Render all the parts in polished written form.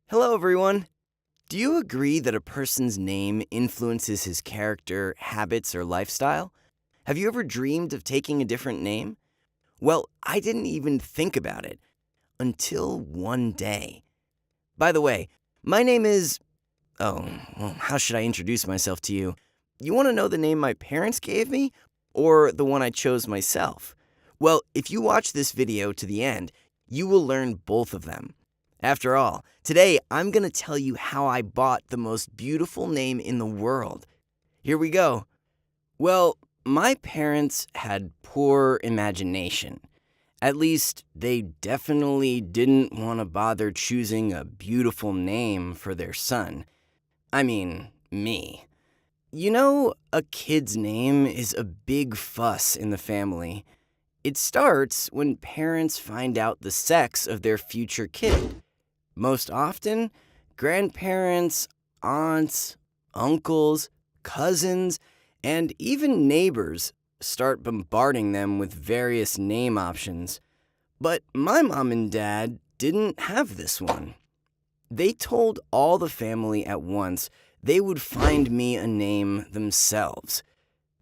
Hello, everyone. Do you agree that a person's name influences his character, habits, or lifestyle? Have you ever dreamed of taking a different name? Well, I didn't even think about it until one day. By the way, my name is. How should I introduce myself to you? You want to know the name my parents gave me, or the one I chose myself? Well, if you watch this video to the end, you will learn both of them. After all, today I'm going to tell you how I bought the most beautiful name in the world. Here we go. Well, my parents had poor imagination. At least, they definitely didn't want to bother choosing a beautiful name for their son. I mean, me. You know, a kid's name is a big fuss in the family. It starts when parents find out the sex of their future kid. Most often, grandparents, aunts, uncles, cousins, and even neighbors start bombarding them with various name options. But my mom and dad didn't have this one. They told all the family at once they would find me a name themselves.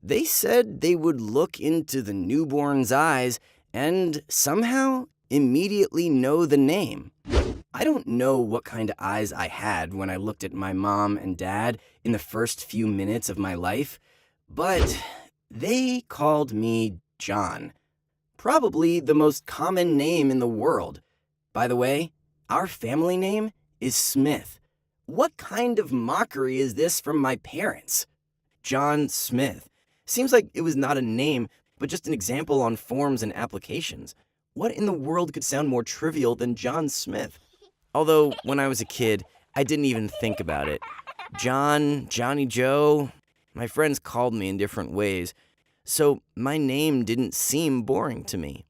They said they would look into the newborn's eyes and somehow immediately know the name. I don't know what kind of eyes I had when I looked at my mom and dad in the first few minutes of my life, but they called me John. Probably the most common name in the world. By the way, our family name is Smith. What kind of mockery is this from my parents? John Smith. Seems like it was not a name, but just an example on forms and applications. What in the world could sound more trivial than John Smith? Although, when I was a kid, I didn't even think about it. John, Johnny Joe, my friends called me in different ways, so my name didn't seem boring to me.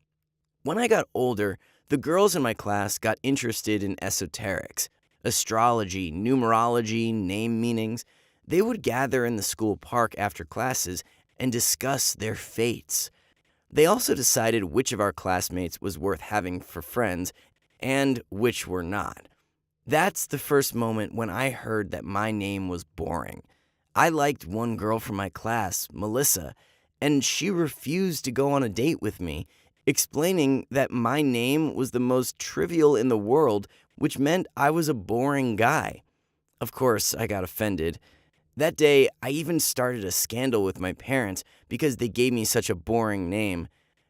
When I got older, the girls in my class got interested in esoterics, astrology, numerology, name meanings. They would gather in the school park after classes and discuss their fates. They also decided which of our classmates was worth having for friends and which were not. That's the first moment when I heard that my name was boring. I liked one girl from my class, Melissa, and she refused to go on a date with me, explaining that my name was the most trivial in the world, which meant I was a boring guy. Of course, I got offended. That day, I even started a scandal with my parents because they gave me such a boring name.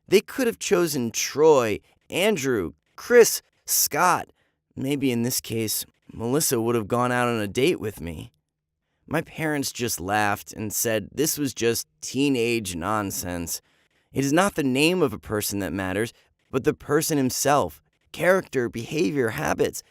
They could have chosen Troy, Andrew, Chris, Scott. Maybe in this case, Melissa would have gone out on a date with me. My parents just laughed and said this was just teenage nonsense. It is not the name of a person that matters, but the person himself, character, behavior, habits.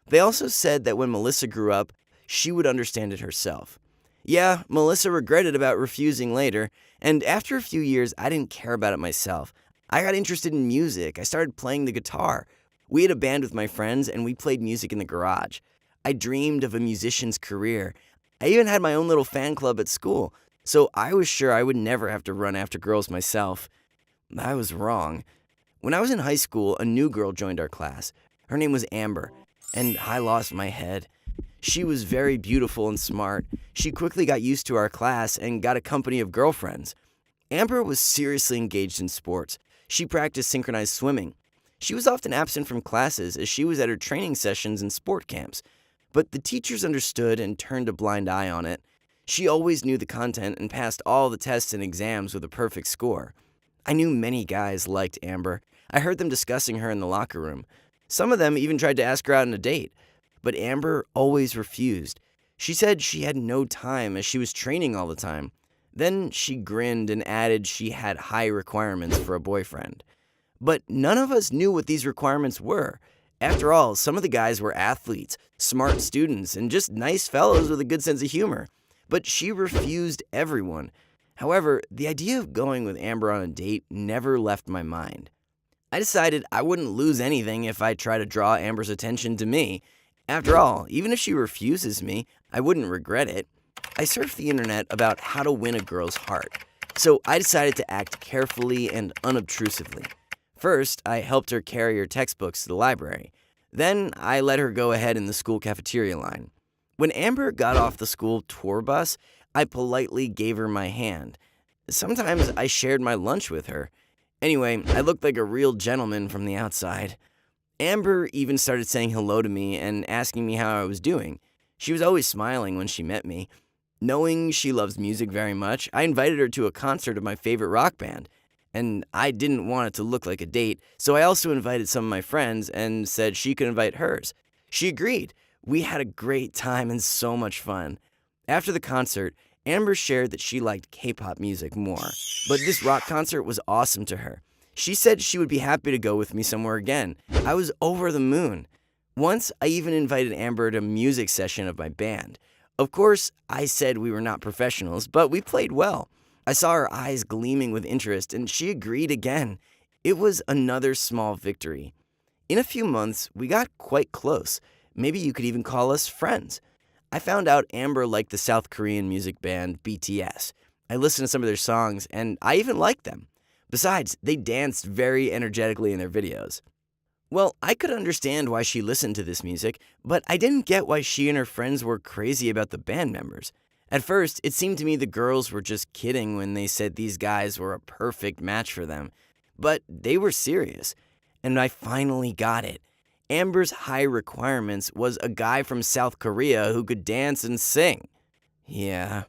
They also said that when Melissa grew up, she would understand it herself. Yeah, Melissa regretted about refusing later, and after a few years, I didn't care about it myself. I got interested in music. I started playing the guitar. We had a band with my friends, and we played music in the garage. I dreamed of a musician's career. I even had my own little fan club at school, so I was sure I would never have to run after girls myself. I was wrong. When I was in high school, a new girl joined our class. Her name was Amber, and I lost my head. She was very beautiful and smart. She quickly got used to our class and got a company of girlfriends. Amber was seriously engaged in sports. She practiced synchronized swimming. She was often absent from classes as she was at her training sessions and sport camps. But the teachers understood and turned a blind eye on it. She always knew the content and passed all the tests and exams with a perfect score. I knew many guys liked Amber. I heard them discussing her in the locker room. Some of them even tried to ask her out on a date. But Amber always refused. She said she had no time as she was training all the time. Then she grinned and added she had high requirements for a boyfriend. But none of us knew what these requirements were. After all, some of the guys were athletes, smart students, and just nice fellows with a good sense of humor. But she refused everyone. However, the idea of going with Amber on a date never left my mind. I decided I wouldn't lose anything if I tried to draw Amber's attention to me. After all, even if she refuses me, I wouldn't regret it. I surfed the internet about how to win a girl's heart, so I decided to act carefully and unobtrusively. First, I helped her carry her textbooks to the library. Then I let her go ahead in the school cafeteria line. When Amber got off the school tour bus, I politely gave her my hand. Sometimes I shared my lunch with her. Anyway, I looked like a real gentleman from the outside. Amber even started saying hello to me and asking me how I was doing. She was always smiling when she met me. Knowing she loves music very much, I invited her to a concert of my favorite rock band. And I didn't want it to look like a date, so I also invited some of my friends and said she could invite hers. She agreed. We had a great time and so much fun. After the concert, Amber shared that she liked K-pop music more, but this rock concert was awesome to her. She said she would be happy to go with me somewhere again. I was over the moon. Once, I even invited Amber to a music session of my band. Of course, I said we were not professionals, but we played well. I saw her eyes gleaming with interest, and she agreed again. It was another small victory. In a few months, we got quite close. Maybe you could even call us friends. I found out Amber liked the South Korean music band BTS. I listened to some of their songs, and I even liked them. Besides, they danced very energetically in their videos. Well, I could understand why she listened to this music, but I didn't get why she and her friends were crazy about the band members. At first, it seemed to me the girls were just kidding when they said these guys were a perfect match for them. But they were serious. And I finally got it. Amber's high requirements was a guy from South Korea who could dance and sing. Yeah.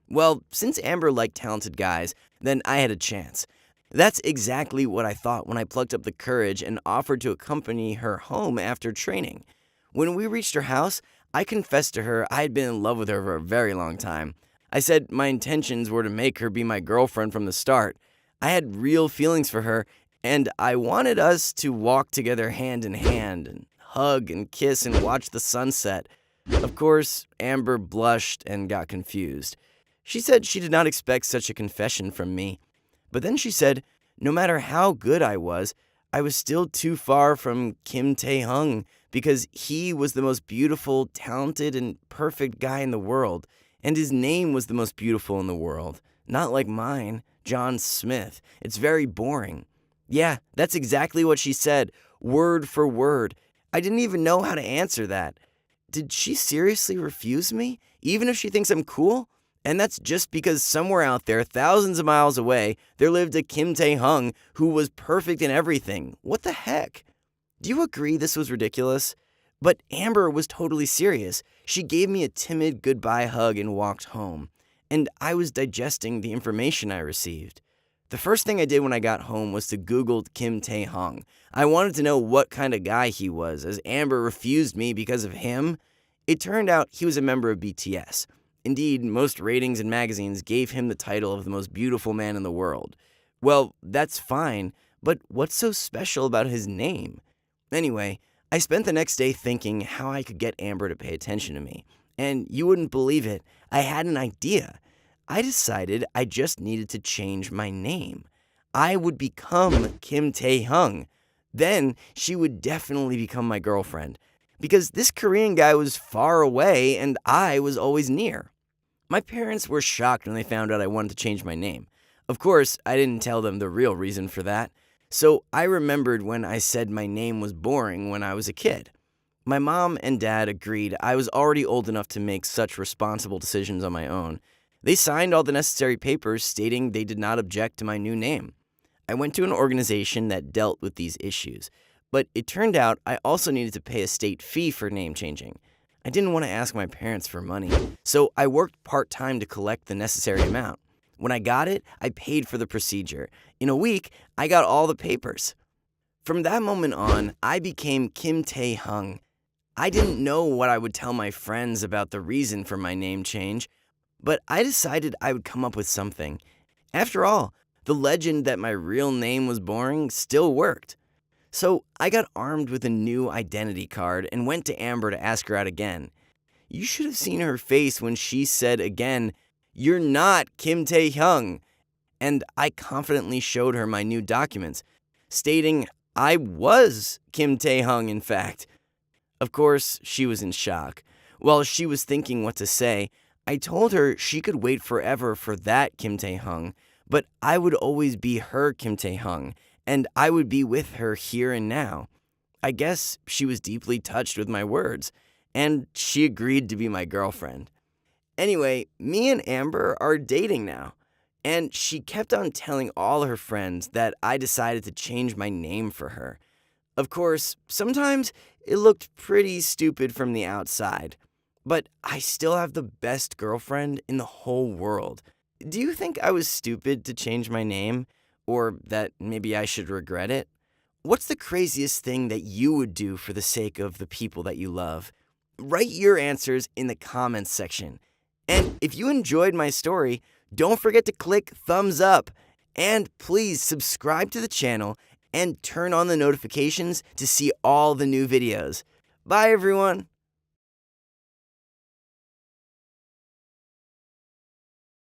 Well, since Amber liked talented guys, then I had a chance. That's exactly what I thought when I plucked up the courage and offered to accompany her home after training. When we reached her house, I confessed to her I had been in love with her for a very long time. I said my intentions were to make her be my girlfriend from the start. I had real feelings for her, and I wanted us to walk together hand in hand and hug and kiss and watch the sunset. Of course, Amber blushed and got confused. She said she did not expect such a confession from me. But then she said, no matter how good I was still too far from Kim Tae-hung because he was the most beautiful, talented, and perfect guy in the world, and his name was the most beautiful in the world. Not like mine, John Smith. It's very boring. Yeah, that's exactly what she said, word for word. I didn't even know how to answer that. Did she seriously refuse me, even if she thinks I'm cool? And that's just because somewhere out there, thousands of miles away, there lived a Kim Tae-hung who was perfect in everything. What the heck? Do you agree this was ridiculous? But Amber was totally serious. She gave me a timid goodbye hug and walked home. And I was digesting the information I received. The first thing I did when I got home was to Google Kim Tae-hung. I wanted to know what kind of guy he was, as Amber refused me because of him. It turned out he was a member of BTS. Indeed, most ratings and magazines gave him the title of the most beautiful man in the world. Well, that's fine, but what's so special about his name? Anyway, I spent the next day thinking how I could get Amber to pay attention to me. And you wouldn't believe it, I had an idea. I decided I just needed to change my name. I would become Kim Tae-hung. Then she would definitely become my girlfriend. Because this Korean guy was far away and I was always near. My parents were shocked when they found out I wanted to change my name. Of course, I didn't tell them the real reason for that. So I remembered when I said my name was boring when I was a kid. My mom and dad agreed I was already old enough to make such responsible decisions on my own. They signed all the necessary papers stating they did not object to my new name. I went to an organization that dealt with these issues, but it turned out I also needed to pay a state fee for name changing. I didn't want to ask my parents for money, so I worked part-time to collect the necessary amount. When I got it, I paid for the procedure. In a week, I got all the papers. From that moment on, I became Kim Tae-hung. I didn't know what I would tell my friends about the reason for my name change, but I decided I would come up with something. After all, the legend that my real name was boring still worked. So I got armed with a new identity card and went to Amber to ask her out again. You should have seen her face when she said again, "You're not Kim Tae-hung." And I confidently showed her my new documents, stating I was Kim Tae-hung, in fact. Of course, she was in shock. While she was thinking what to say, I told her she could wait forever for that Kim Tae-hung, but I would always be her Kim Tae-hung, and I would be with her here and now. I guess she was deeply touched with my words, and she agreed to be my girlfriend. Anyway, me and Amber are dating now, and she kept on telling all her friends that I decided to change my name for her. Of course, sometimes it looked pretty stupid from the outside, but I still have the best girlfriend in the whole world. Do you think I was stupid to change my name? Or that maybe I should regret it? What's the craziest thing that you would do for the sake of the people that you love? Write your answers in the comments section. And if you enjoyed my story, don't forget to click thumbs up. And please subscribe to the channel and turn on the notifications to see all the new videos. Bye, everyone.